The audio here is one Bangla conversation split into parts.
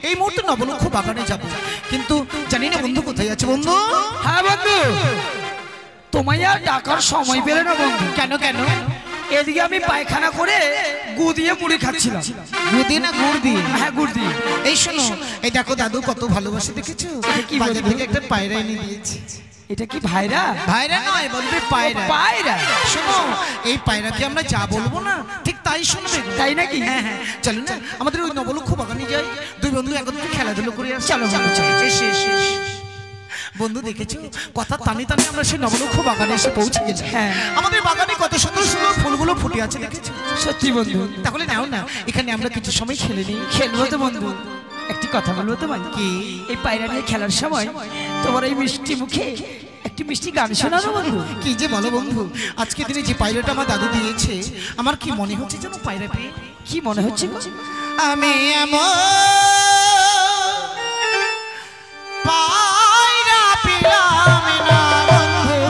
এই মুহূর্তে নবলক্ষ বাগানে যাব, কিন্তু জানি না বন্ধু কোথায় আছে। বন্ধু, হ্যাঁ বন্ধু, তোমায় আর ডাকার সময় পেলে না বন্ধু। কেন কেন? এদিকে আমি পায়খানা করে গু দিয়ে মুড়ি খাচ্ছিলাম। গু দিয়ে না গুড় দিয়ে? হ্যাঁ, গুড় দিয়ে। এই শোনো, এই দেখো দাদু কত ভালোবাসে, দেখেছো? কি বাজার থেকে একটা পায়রা এনে দিয়েছে। এটা কি ভাইরা? ভাইরা নয়, বলবে পায়রা। পায়রা? শোনো, এই পায়রাকে আমরা যা বলবো না ঠিক তাই শুনবে। তাই নাকি? হ্যাঁ হ্যাঁ, চলো না আমাদের ওই নবলক্ষ বাগানে যাই, দুই বন্ধু একত্রে খেলাধুলো করে আসি। চলো চলো চলো। বন্ধু দেখেছো, কথা টানি টানি আমরা সেই নবলক্ষ বাগানে এসে পৌঁছে গেছি। হ্যাঁ, আমাদের বাগানে কত সুন্দর সুন্দর ফুলগুলো ফুটে আছে, দেখেছো? সত্যি বন্ধু। তাহলে নাও না, এখানে আমরা কিছু সময় খেলে নিই। খেলবো তো বন্ধু। একটি কথা বলবো তোমায়। কি? এই পায়রা নিয়ে খেলার সময় তোমার এই মিষ্টি মুখে একটি মিষ্টি গান শোনানো বন্ধু। কি যে বলো বন্ধু, আজকে দিনে যে পায়রাটা আমার দাদু দিয়েছে, আমার কি মনে হচ্ছে যেন পায়রা পেয়ে। কি মনে হচ্ছে? আমি এমন পায়রা পেলাম না বন্ধু,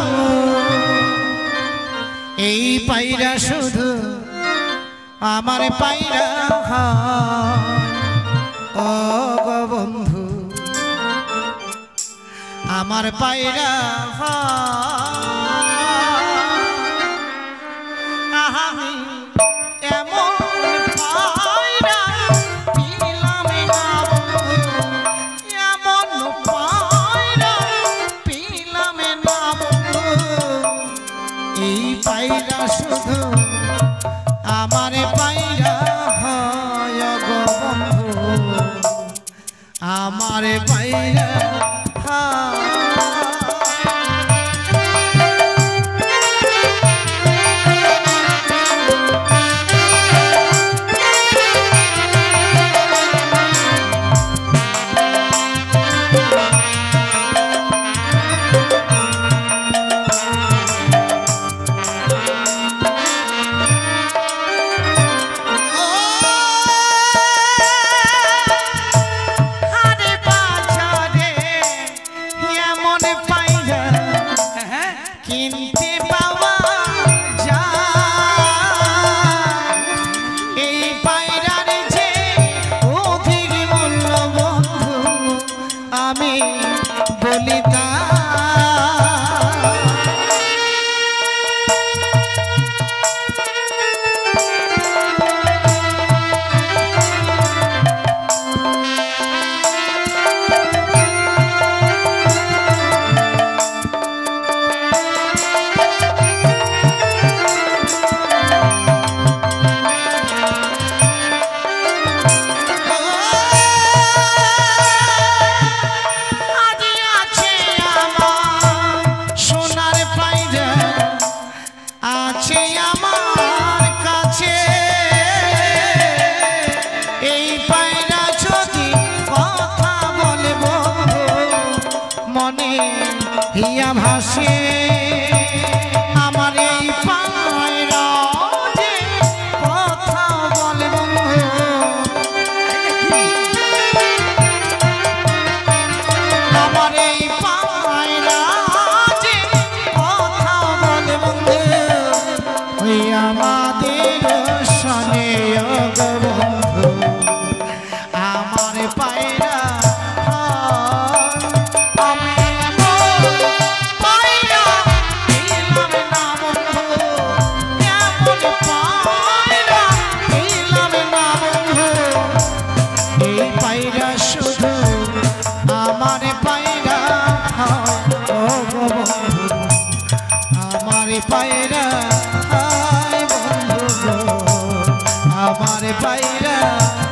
এই পায়রা শুধু আমার পায়রা ও গো বন্ধু, আমার পায়রা আমি এমন পায়রা পেলাম না বন্ধু, এমন পায়রা পেলাম না বন্ধু, এই পায়রা শুধু আমার পায়রা হয় গো বন্ধু, আমার পায়রা হিয়া ভাসে আমার এই পায়রা যে কথা বলে বন্ধু, আমার এই পায়রা যে কথা বলে বন্ধু, ওই আমাদের সনে বন্ধু, আমার পায়রা পায়রা হায় বন্ধু, আমার পায়রা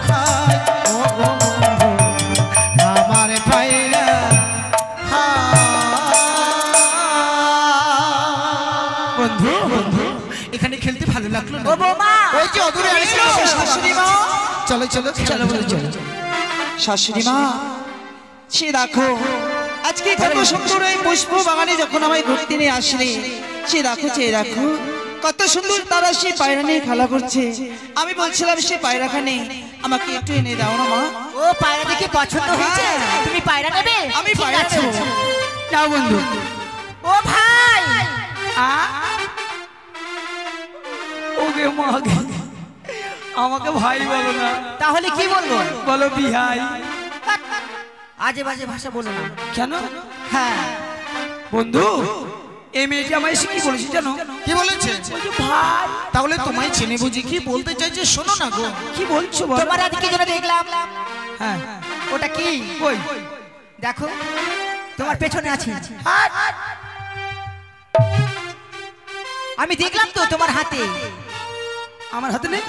হায় ও বন্ধু, আমার পায়রা বন্ধু। বন্ধু এখানে খেলতে ভালো লাগলো না? ওই যে অদূরে শাশুড়ি মা, চলো চলো চলো চলো। শাশুড়ি মা, সে দেখো আজকে কত সুন্দর এই পুষ্প বাগানে যখন আমায় ঘুরতে নিয়ে আসলে, সে দেখো চেয়ে রাখো কত সুন্দর তারা সে পায়রা নিয়ে খেলা করছে। আমি বলছিলাম সে পায়রাখানে আমাকে একটু এনে দাও না মা। ও পায়রা দেখে পছন্দ হয়েছে, তুমি পায়রা নেবে? আমি পায়রা নেব। যাও বন্ধু। ও ভাই, ওকে মাকে আমাকে ভাই বলো না, তাহলে কি বলবো? বলো বিহাই। আজে বাজে ভাষা বলো না। কেন? হ্যাঁ বন্ধু, এই মেয়েটি আমায় এসে কি বলেছে জানো? কি বলেছে? বলছে, ভাই তাহলে তোমায় চেনে বুঝি কি বলতে চাইছে শোনো না গো। কি বলছো বলো? তোমার আজকে যেন দেখলাম, হ্যাঁ, ওটা কি? কই? দেখো তোমার পেছনে আছে। আমি দেখলাম তো তোমার হাতে। আমার হাতে নেই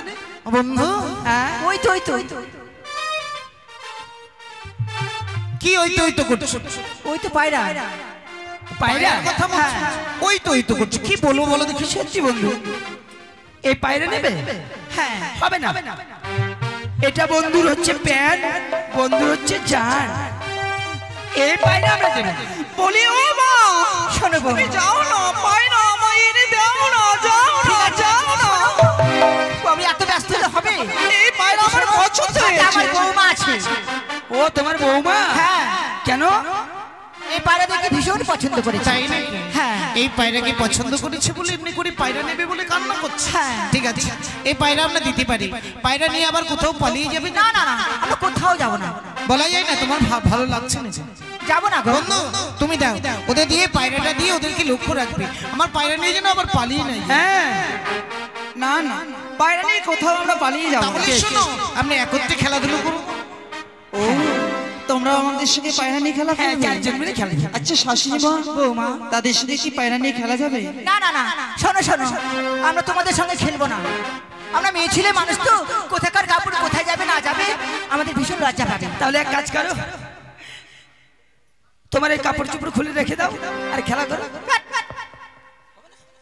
বন্ধু। হ্যাঁ, ওই তো ওই তো ওই তো কি ওই তো ওই তো করছো? ওই তো পায়রা। পায়রা কথা বলছো? ওই তো ওই তো করছো, কি বলবো বলো দেখি। সত্যি বন্ধু, এই পায়রা নেবে? হ্যাঁ হবে না। এটা বন্ধুর হচ্ছে প্যান, বন্ধুর হচ্ছে জান। এই পায়রা আমরা দেব। বলি ও মা, শোনো বউ, তুমি যাও না, পাই না, আমায় এনে দাও না, যাও না, যাও না। আমি এত ব্যস্ত হলে হবে? এই পায়রা আমার পছন্দ সাথে আমার হয়েছে। বৌমা আছে। ও তোমার বৌমা? হ্যাঁ, কেন? এই পায়রা দেখে ভীষণ পছন্দ করেছে। তাই নাকি? হ্যাঁ এই পায়রাকে পছন্দ করেছে বলে এমনি করে পায়রা নেবে বলে কান্না করছে। হ্যাঁ। ঠিক আছে, এই পায়রা আমরা দিতে পারি। পায়রা নিয়ে আবার কোথাও পালিয়ে যাবে না না? না না, আমরা কোথাও যাব না। বলা যায় না তোমার ভালো লাগছে না যে? যাব না গো। বন্ধু তুমি দাও, ওদের দিয়ে পায়রাটা দিয়ে ওদেরকে লক্ষ্য রাখবে। আমার পায়রা নিয়ে যেন আবার পালিয়ে নাই। হ্যাঁ, না না, পায়রা নিয়ে কোথাও আমরা পালিয়ে যাবো না। তাহলে শোনো, আমরা একত্রে খেলাধুলো করবো। ও, তোমরা আমাদের সঙ্গে পায়রা নিয়ে খেলা হ্যাঁ, করবে? চারজন মিলে খেলা। আচ্ছা শাশুড়ি মা, বৌমা, তাদের সঙ্গে কি পায়রা নিয়ে খেলা যাবে? না না না, শোনো শোনো, আমরা তোমাদের সঙ্গে খেলবো না। আমরা মেয়ে ছেলে মানুষ তো, কোথাকার কাপড় কোথায় যাবে না যাবে আমাদের ভীষণ লজ্জা পাবে। তাহলে এক কাজ করো, তোমার এই কাপড় চোপড় খুলে রেখে দাও আর খেলা করো।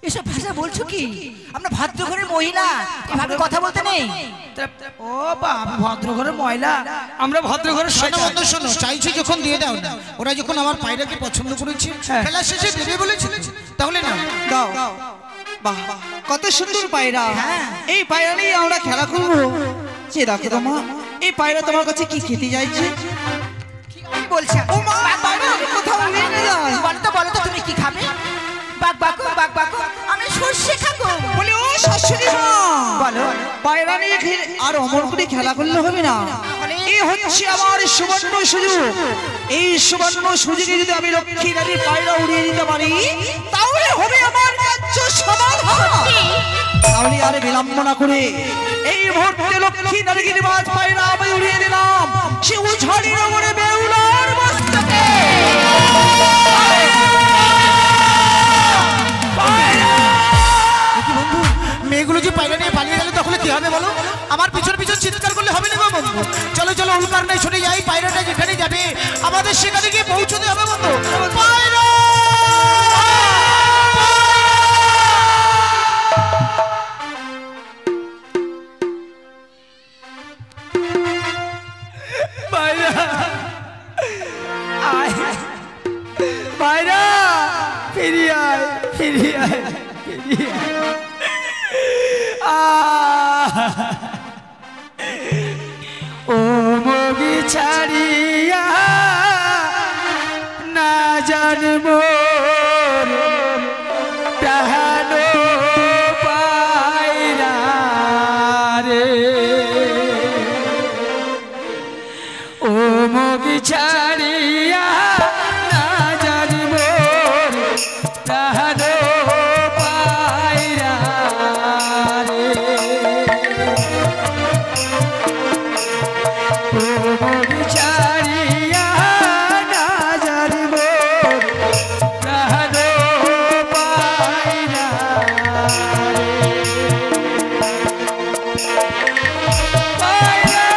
এসব ভাষা বলছো কি? আমরা ভদ্র ঘরের মহিলা, এভাবে কথা বলতে নেই। ও বাবা, ভদ্র ঘরের ময়লা, আমরা ভদ্র ঘরের শোনো শয়তান। বন্ধু শোনো, চাইছি যখন দিয়ে দাও না। ওরা যখন আমার পায়রাকে পছন্দ করেছে, হ্যাঁ। খেলা শেষে দেবে বলেছিল, তাহলে না দাও। বাহ, কত সুন্দর পায়রা। হ্যাঁ। এই পায়রা নিয়ে আমরা খেলা করবো। সে দেখো তো মা, এই পায়রা তোমার কাছে কি খেতে চাইছে? কি বলছেন? ও মা, পায়রা কোথাও নিয়ে নিয়ে যায়। বলো তো তুমি কি খাবে? বাক বাকু বাক বাকু, আমি সর্ষে খাবো। বলে ও শাশুড়ি মা, বলো। পায়রা নিয়ে আর অমর করে খেলা করলে হবে না। এই হচ্ছে আমার সুবর্ণ সুযোগ। এই সুবর্ণ সুযোগে যদি আমি লক্ষ্মী নারীর পায়রা উড়িয়ে দিতে পারি, তাহলে হবে আমার কার্য সমাধান। তাহলে আর বিলম্ব না করে এই মুহূর্তে লক্ষ্মী নারীকে নিবাস পায়রা আমি উড়িয়ে দিলাম। সে উঝাড়ি নগরে বেউলার মস্তকে। দেখি বন্ধু, মেয়েগুলো যে পায়রা নিয়ে পালিয়ে গেলে তখন কি হবে বলো? আমার পিছন পিছন চিৎকার করলে হবে না গো বন্ধু। চলো চলো, উল্কার নাই ছুটে যাই, পায়রাটা যেখানে যাবে আমাদের সেখানে গিয়ে পৌঁছতে হবে বন্ধু। পায়রা! পায়রা, আয় পায়রা, ফিরিয়ে আয়, ফিরিয়ে আয়, ফিরিয়ে আয়। ও মগি ছাড়িয়া না জানবো প্রাণ পায়রা রে। ও মগি ছাড়িয়া না জানব প্রাণ পায়রা রে। ও মগি ছাড়িয়া না জানব প্রাণ পায়রা রে। পায়রা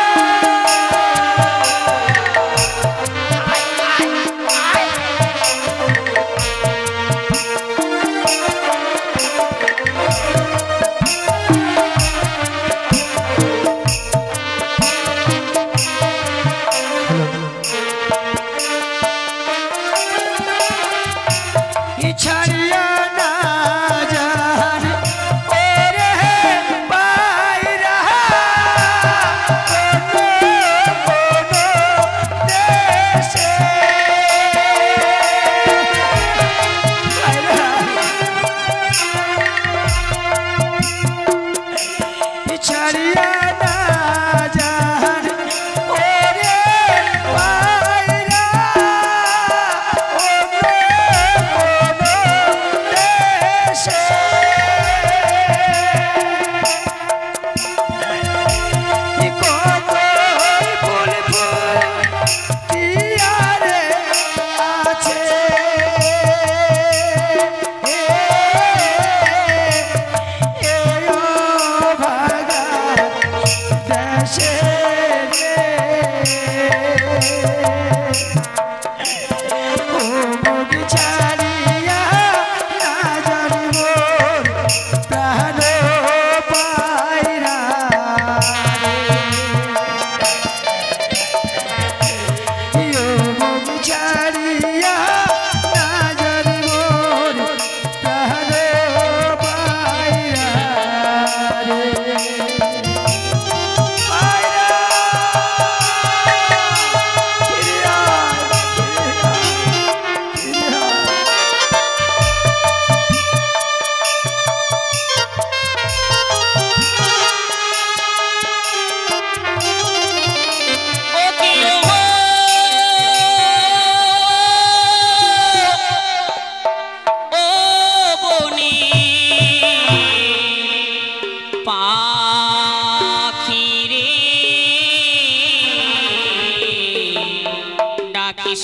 ও মন ছাড়িয়া না জানি মোর প্রাণ পায়রা রে। ও মন ছাড়িয়া না জানি মোর প্রাণ পায়রা রে।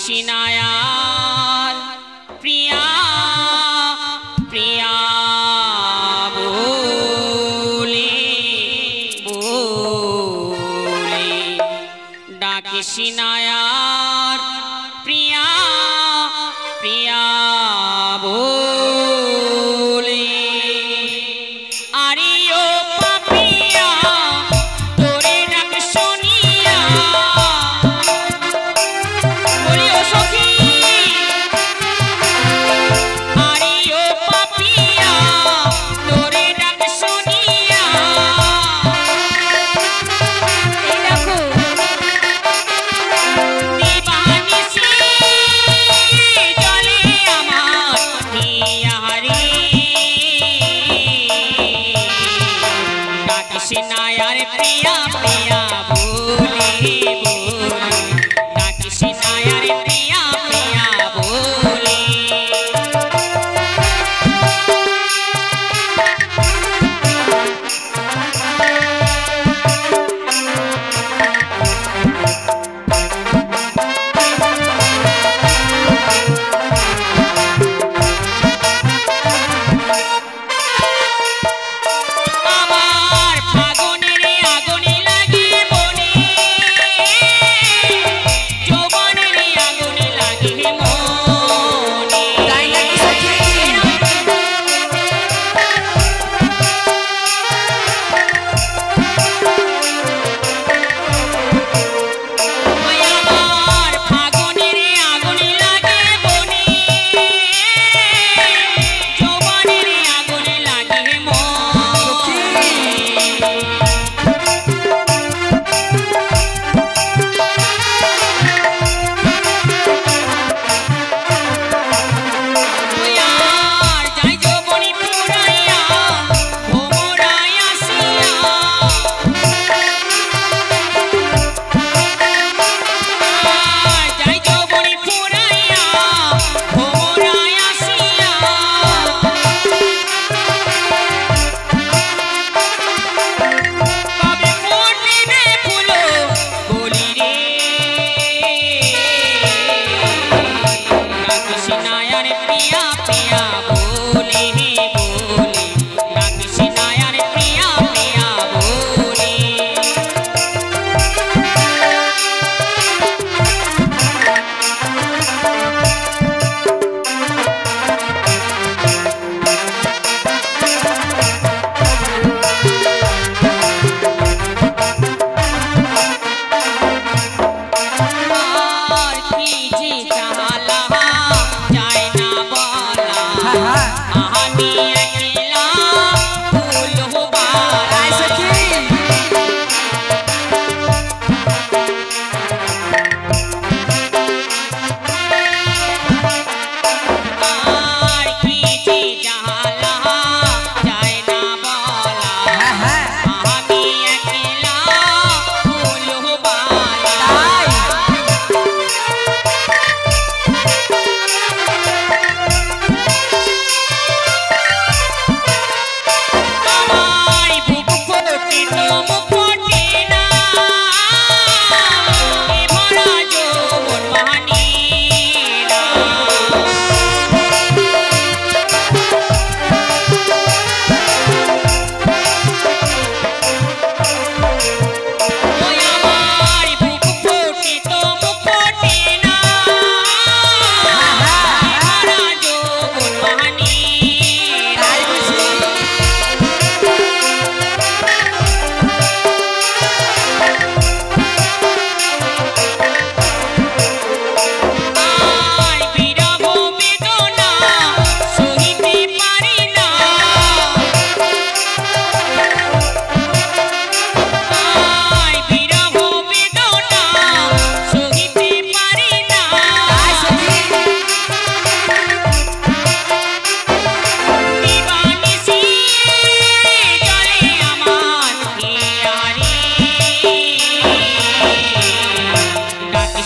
সিনায়ার প্রিয়া প্রিয়া বলে বলে ডাকে সিনায়ার প্রিয়া প্রিয়া বলে আরে ও পাপিয়া তোরে ডাক শুনিয়া বলি ও সখী আরে ও পাপিয়া তোরে ডাক শুনিয়া এই দেখো দিবানিশি জলে আমার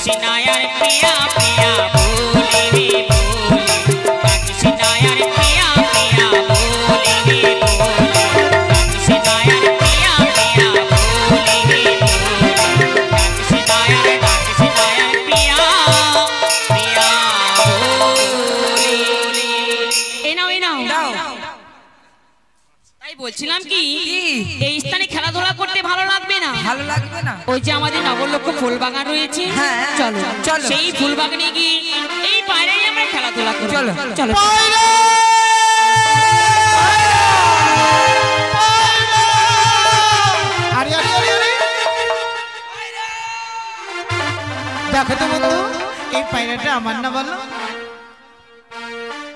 কৃষ্ণায়ার প্রিয়া প্রিয়া বলে রে বলে কৃষ্ণায়ার প্রিয়া প্রিয়া বলে রে বলে কৃষ্ণায়ার প্রিয়া প্রিয়া বলে রে বলে কৃষ্ণায়ার প্রিয়া প্রিয়া বলে। এই নাও তাই বলছিলাম কি এই স্থানে খেলাধুলা করতে ভালো লাগবে না? ভালো লাগবে না? ওই যে আমাদের নবলক্ষ ফুল বাগান রয়েছে, হ্যাঁ, চলো চলো। সেই ফুল বাগানে গিয়ে এই বাইরেই আমরা খেলাধুলা করব। চলো। চলো আরে আরে আরে আরে দেখো তো বন্ধু, এই পায়রাটা আমার না বলো?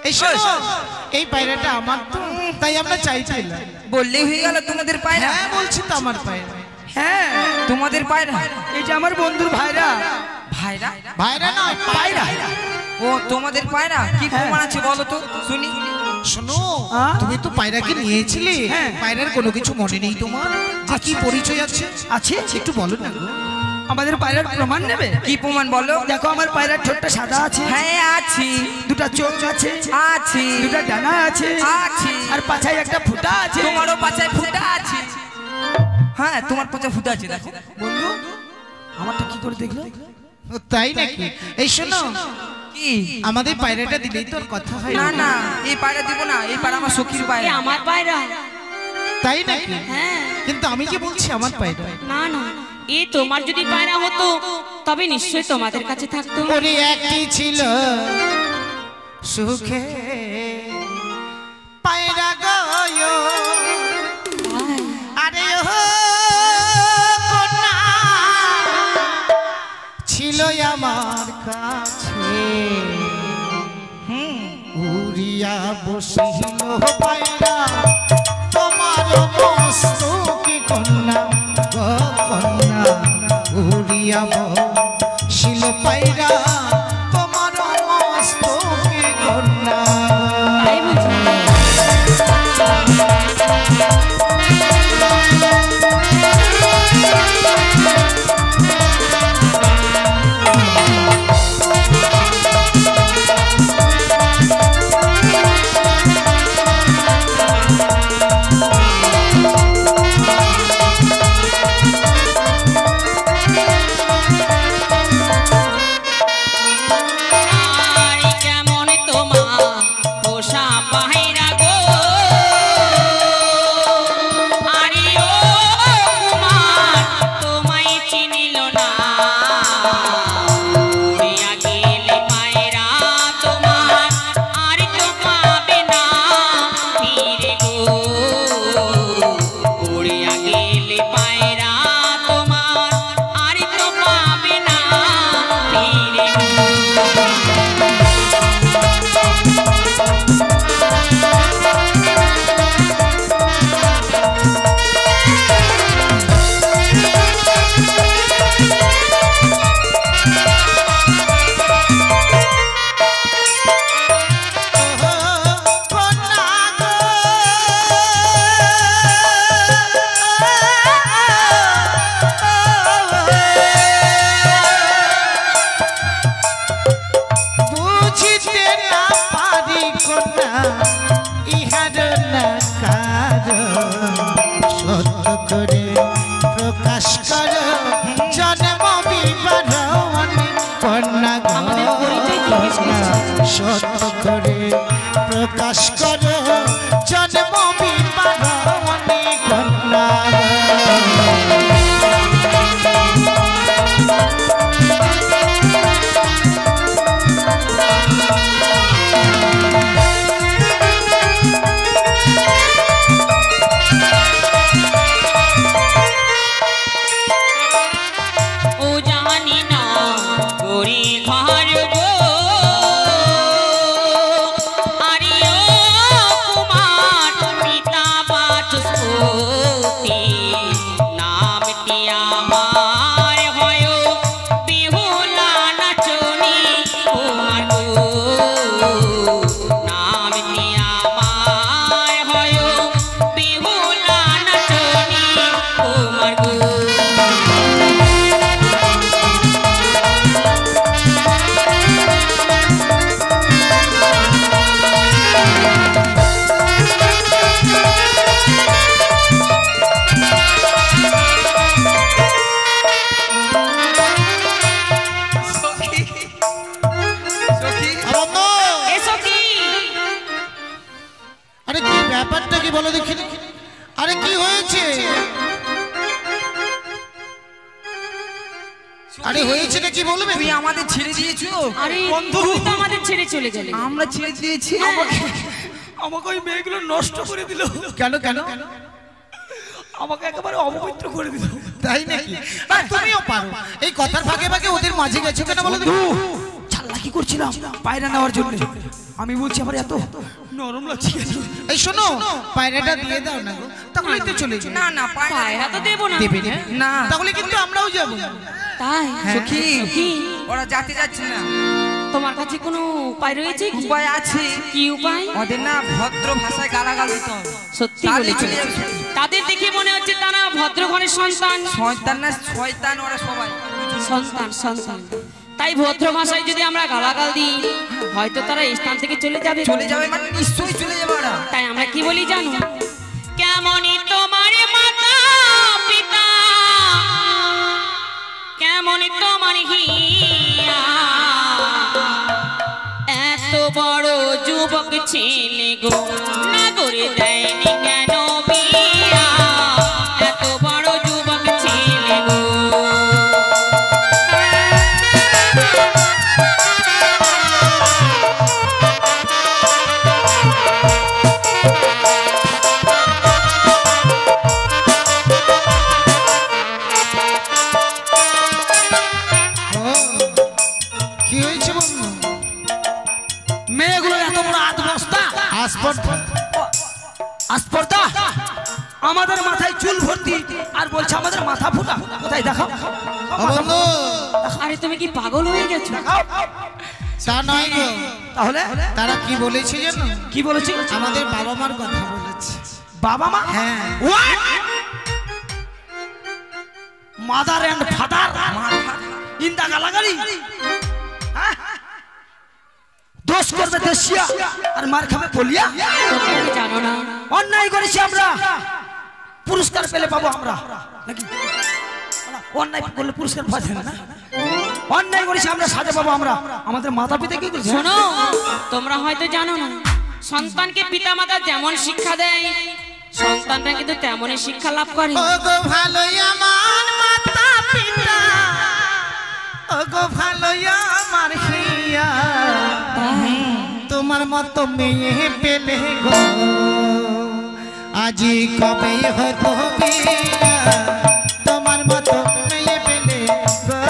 এই শোনো, এই পায়রাটা আমার তো, তাই আমরা চাইছিলাম। বললেই হয়ে গেল তোমাদের পায়রা? হ্যাঁ বলছি তো আমার পায়রা। হ্যাঁ তোমাদের পায়রা। এই যে আমার বন্ধুর ভাইরা। ভাইরা? ভাইরা নয়, পায়রা। ও তোমাদের পায়রা? কি প্রমাণ আছে বলো তো শুনি। শোনো, তুমি তো পায়রাকে নিয়েছিলে, পায়রার কোনো কিছু মনে নেই তোমার? যে কি পরিচয় আছে আছে একটু বলো না গো। আমাদের পায়রার প্রমাণ নেবে? কি প্রমাণ বলো? দেখো আমার পায়রার ঠোঁটটা সাদা আছে। হ্যাঁ আছে। দুটা চোখ আছে। আছে। দুটা ডানা আছে। আছে। আর পাছায় একটা ফুটা আছে। তোমারও পাছায় ফুটা আছে। হ্যাঁ তোমার পাছায় ফুটা আছে। দেখো বন্ধু, আমারটা কি করে দেখলো? ও, তাই নাকি? এই শোনো, কি আমাদের পায়রাটা দিলেই তোর কথা হয় না? না এই পায়রা দিব না, এই পায়রা আমার সখীর এই পায়রা। আমার পায়রা। তাই নাকি? হ্যাঁ। কিন্তু আমি কি বলছি আমার পায়রা? না না, এই তোমার যদি পায়রা হতো তবে নিশ্চয়ই তোমাদের কাছে থাকতো। ওরে একটি ছিল সুখে পায়রা গয়, আরে ও কন্যা ছিল আমার কাছে, উড়িয়া বসিল পায়রা তোমার মস্তকে কন্যা গো কন্যা, উড়িয়া বসিল পায়রা তোমার মস্তকে কন্যা। তাই বলছি। আর কেমন তোমার পোষা পায়রা গো, আরে ও কুমার তোমায় চিনিল না, উড়িয়া গেলে পায়রা তোমার আর তো পাবে না ফিরে গো, উড়িয়া গেলে পায়রা তোমার আর তো পাবে না ফিরে গো। কন্যা গো, বুঝিতে না পারি কন্যা ইহার না কারণ, সত্য করে প্রকাশ কর জন্ম বিবরণী কন্যা গো, আমাদের পরিচয় জিজ্ঞেস করছে। সত্য করে প্রকাশ কর জন্ম বিবরণী কন্যা গো। ও জানি না গরি ঘর গো, আরে ও কুমার পিতা বাচস্পতি, নামটি আমার হয় বিহুলা নাচনি কুমার গো, নামটি আমার হয় বিহুলা নাচনি কুমার গো। হয়েছেটা কি বলবে? তুমি আমাদের ছেড়ে দিয়েছো। আরে বন্ধু তুমি তো আমাদের ছেড়ে চলে গেলে। আমরা ছেড়ে দিয়েছি। আমাকে ওই মেয়েগুলো নষ্ট করে দিল। কেন কেন? আমাকে একেবারে অপবিত্র করে দিল। তাই নাকি? আর তুমিও পারো। এই কথার ফাঁকে ফাঁকে ওদের মাঝে গেছো কেন বলো তো? চালাকি করছিলাম পায়রা নেওয়ার জন্য। আমি বলছি আমার এত নরম লাগছে। এই শোনো, পায়রাটা দিয়ে দাও না গো, তাহলে তো চলে যাবে। না না পায়রা তো দেবো না। দেবে না? না। তাহলে কিন্তু আমরাও যাব। তাই সখী কি ওরা যেতে যাচ্ছে না। তোমার কাছে কোনো উপায় রয়েছে কি? উপায় আছে। কি উপায়? ওদের না ভদ্র ভাষায় গালাগাল দিতে হবে। সত্যি তাহলে বলেছো। চলে যাবে। তাদের দেখে মনে হচ্ছে তারা ভদ্র ঘরের সন্তান। শয়তান না শয়তান ওরা সবাই। সন্তান সন্তান। তাই ভদ্র ভাষায় যদি আমরা গালাগাল দিই, হয়তো তারা এই স্থান থেকে চলে যাবে। চলে যাবে মানে নিশ্চয়ই চলে যাবে ওরা। তাই আমরা কি বলি জানো? কেমনই তোমার মাতা পিতা, কেমনই তোমার হিয়া, এত বড় যুবক ছেলে গো না করে দেয়নি কেন বিয়া, এত বড় যুবক ছেলে গো। কি হয়েছে বন্ধু? মেয়েগুলো এত বড় আধ বস্তা আসপর্দা আমাদের মাথায় চুল ভর্তি আর বলছে আমাদের মাথা ফুটা। কোথায় দেখাও। ও বন্ধু, আরে তুমি কি পাগল হয়ে গেছো? তা নয় গো। তাহলে তারা কি বলেছে জানো? কি বলেছি? আমাদের বাবা মার কথা বলেছে। বাবা মা? হ্যাঁ। মাদার এন্ড ফাদার ইন্দা গালাগালি। দোষ করবে দেশিয়া আর মার খাবে বলিয়া। তোমরা কি জানো না? অন্যায় করেছি আমরা, পুরস্কার পেলে পাবো আমরা নাকি? অন্যায় করলে পুরস্কার পাওয়া যাবে না। অন্যায় করেছি আমরা, সাজা পাবো আমরা। আমাদের মাতা পিতা কি করেছে? শোনো, তোমরা হয়তো জানো না, সন্তানকে পিতামাতা যেমন শিক্ষা দেয়, সন্তানরা কিন্তু তেমনই শিক্ষা লাভ করে। ও গো ভালোই আমার মাতা পিতা, ও গো ভালোই আমার হিয়া, তোমার মতো মেয়ে পেলে গো আজি কবে হতো বিয়া, তোমার মতো মেয়ে পেলে গো।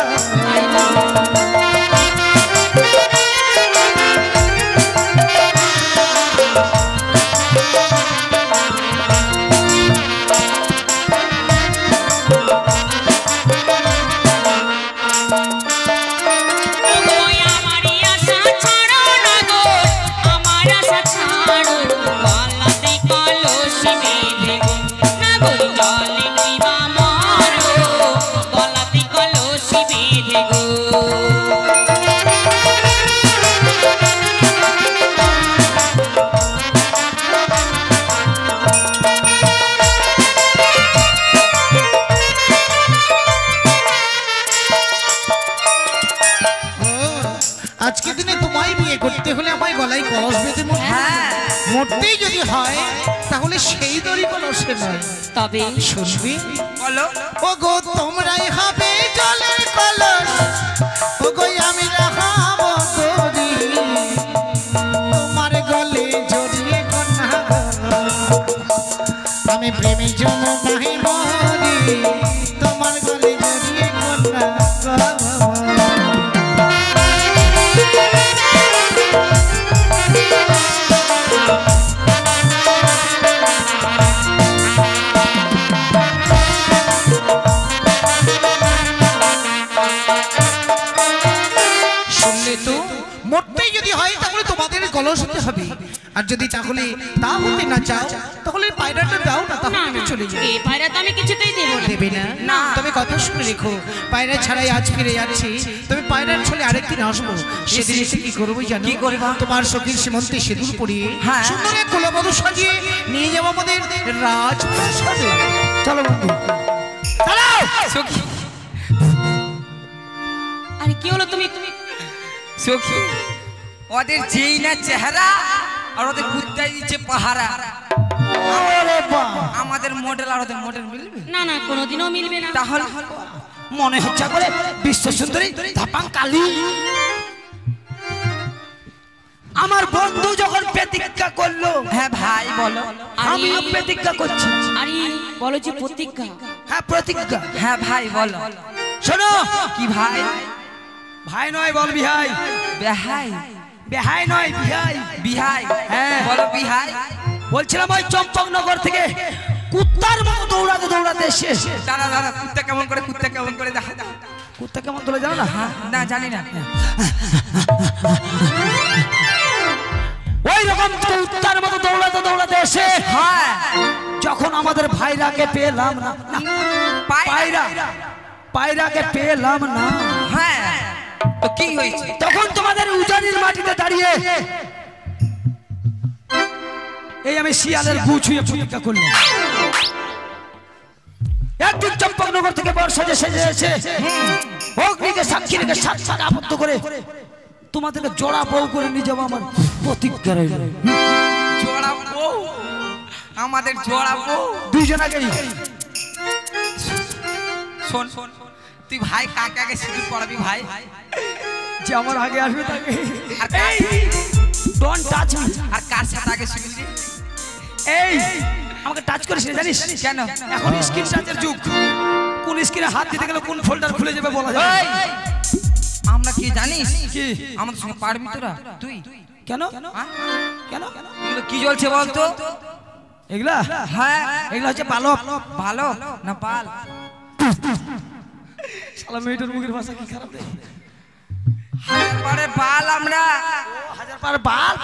আজকের দিনে তোমায় বিয়ে করতে হলে আমায় গলায় কলস বেঁধে মরতেই যদি হয়, তাহলে সেই দড়ি কলসে নয়। তবে শুনবি? বলো। ও গো তোমরাই হবে জলের কলস, ও গো আমি রাখাব দড়ি, তোমার গলে জড়িয়ে কন্যা আমি প্রেমে জন্মাই মরি, তোমার গলে জড়িয়ে কন্যা। মরতেই যদি হয় তাহলে তোমাদের কলস হতে হবে, আর যদি তাহলে তা হতে না চাও তাহলে পায়রাটা দাও না, তাহলে চলে যাবে। এই পায়রা তো আমি কিছুতেই দেব না। দেবে না? না। তবে কথা শুনে রেখো, পায়রা ছাড়াই আজ ফিরে যাচ্ছি, তবে পায়রার ছলে আরেকদিন আসবো। সেদিন এসে কি করবো জানো? কি করবা? তোমার সখীর সীমন্তে সিঁদুর পরিয়ে হ্যাঁ। সুন্দর এক কুলবধূ সাজিয়ে নিয়ে যাবো আমাদের রাজপ্রাসাদে। চলো বন্ধু, দাঁড়াও। সখী, আরে কি হলো? তুমি সখী, ওদের যেই না চেহারা আর ওদের কুত্তাই দিচ্ছে পাহারা। আমাদের মডেল আর ওদের মডেল মিলবে? না না, কোনোদিনও মিলবে না। তাহলে মনে হচ্ছে করে বিশ্ব সুন্দরী ধাপাং কালী। আমার বন্ধু যখন প্রতিজ্ঞা করলো, হ্যাঁ ভাই বলো। আমিও প্রতিজ্ঞা করছি। আরে বলো যে প্রতিজ্ঞা। হ্যাঁ প্রতিজ্ঞা। হ্যাঁ ভাই বলো। শোনো, কি ভাই? ভাই নয় বল বিহাই। বেহাই? বেহাই নয় বিহাই। বিহাই? হ্যাঁ বলো বিহাই। বলছিলাম ওই চম্পকনগর থেকে কুত্তার মতো দৌড়াতে দৌড়াতে এসে, দাঁড়া দাঁড়া, কুত্তা কেমন করে, কুত্তা কেমন করে দেখা। কুত্তা কেমন তোলে জানো না? না জানি না। ওই রকম কুত্তার মতো দৌড়াতে দৌড়াতে এসে, হ্যাঁ যখন আমাদের ভাইরাকে পেলাম না, পায়রা পায়রাকে পেলাম না, হ্যাঁ তো কি হয়েছে? তখন তোমাদের উজানির মাটিতে দাঁড়িয়ে এই আমি শিয়ালের গু ছুঁয়ে প্রতিজ্ঞা করলাম। একদিন চম্পকনগর থেকে বর্ষা যে সেজে এসে অগ্নিকে সাক্ষী রেখে সাত সাত আবদ্ধ করে তোমাদেরকে জোড়া বউ করে নিয়ে যাবো, আমার প্রতিজ্ঞা রইল। জোড়া বউ? আমাদের জোড়া বউ? দুইজনাকেই। শোন শোন, তুই ভাই কাকে আগে সিঁদুর পড়াবি ভাই? যে আমার আগে আসবে তাকে। আর কার- ডোন্ট টাচ মি। আর কার সাথে আগে সিঁদুর দিবি? এই আমাকে টাচ করিস না, জানিস কেন? এখন স্ক্রিন টাচের যুগ। কোন স্ক্রিনে হাত দিতে গেলে কোন ফোল্ডার খুলে যাবে বলা যায় না। এই, আমরা কি জানিস? কি? আমাদের সঙ্গে পারবি তোরা? তুই কেন হ্যাঁ? কেন এগুলো কি জ্বলছে বলতো? এগুলা? হ্যাঁ এগুলা হচ্ছে বালক। ভালো না পাল? শালা মেয়েটার মুখের ভাষা কি খারাপ রে। হাজার পারে পাল আমরা। হাজার পার বাল।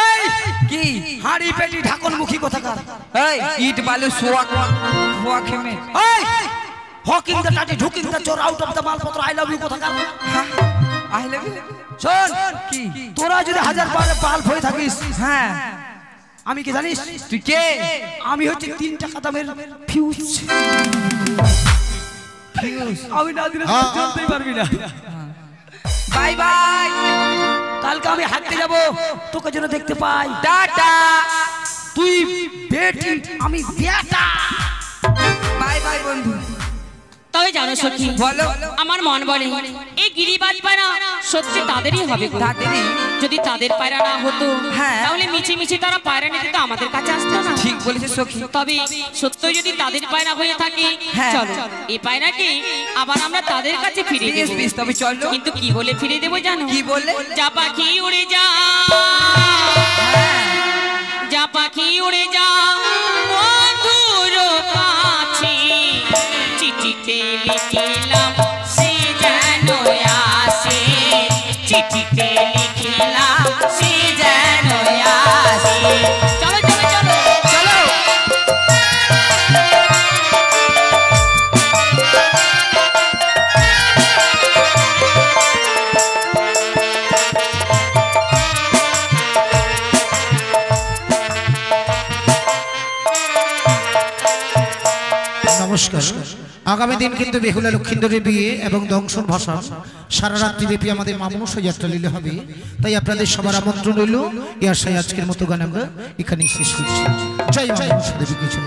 এই কি? হাড়ি পেটি ঢাকন মুখী কোথাকার। এই ইট বালু সোয়া খোয়া খেমে। এই হকিং দ্য টাটি ঢুকিং দ্য চোর আউট অফ দ্য মালপত্র আই লাভ ইউ কোথাকার। I love you. শোন, কি? তোরা যদি হাজার পারে বাল হয়ে থাকিস, হ্যাঁ আমি কি জানিস? তুই কে? আমি হচ্ছে 3 টাকা দামের ফিউজ। আমি না দিলে তুই জানতেই পারবি না। Bye bye. কালকে আমি হাঁটতে যাব, তোকে যেন দেখতে পাই। টাটা। তুই বেটি, আমি বেটা। বাই বাই বন্ধু। তবে জানো সখী, বলো। আমার মন বলে এই গিরিবাজ পায়রা সত্যি তাদেরই হবে গো। তাদেরই? যদি তাদের পায়রা না হতো, হ্যাঁ। তাহলে মিছে মিছে তারা পায়রা নিতে তো আমাদের কাছে আসতো না। ঠিক বলেছিস সখী। তবে সত্য যদি তাদের পায়রা হয়ে থাকে, হ্যাঁ। চলো এই পায়রাকে আবার আমরা তাদের কাছে ফিরে বেশ দেব। বেশ, তবে চলো। কিন্তু কি বলে ফিরে দেবো জানো? কি বলে? যা পাখি উড়ে যা, যা পাখি উড়ে যা বন্ধুর কাছে, চিঠিতে লিখিলাম সে যেন আসে, চিঠিতে লিখিলাম সে যেন আসে। চলো চলো চলো চলো। নমস্কার। আগামী দিন কিন্তু বেহুলা লক্ষিন্দরের বিয়ে এবং দংশন ভাষণ সারা রাত্রি ব্যাপী আমাদের মামনসা যাত্রা লীলা হবে। তাই আপনাদের সবার আমন্ত্রণ রইল। এই আশায় আজকের মতো গান আমরা এখানেই শেষ করছি। জয় মামনসা দেবী। কিছু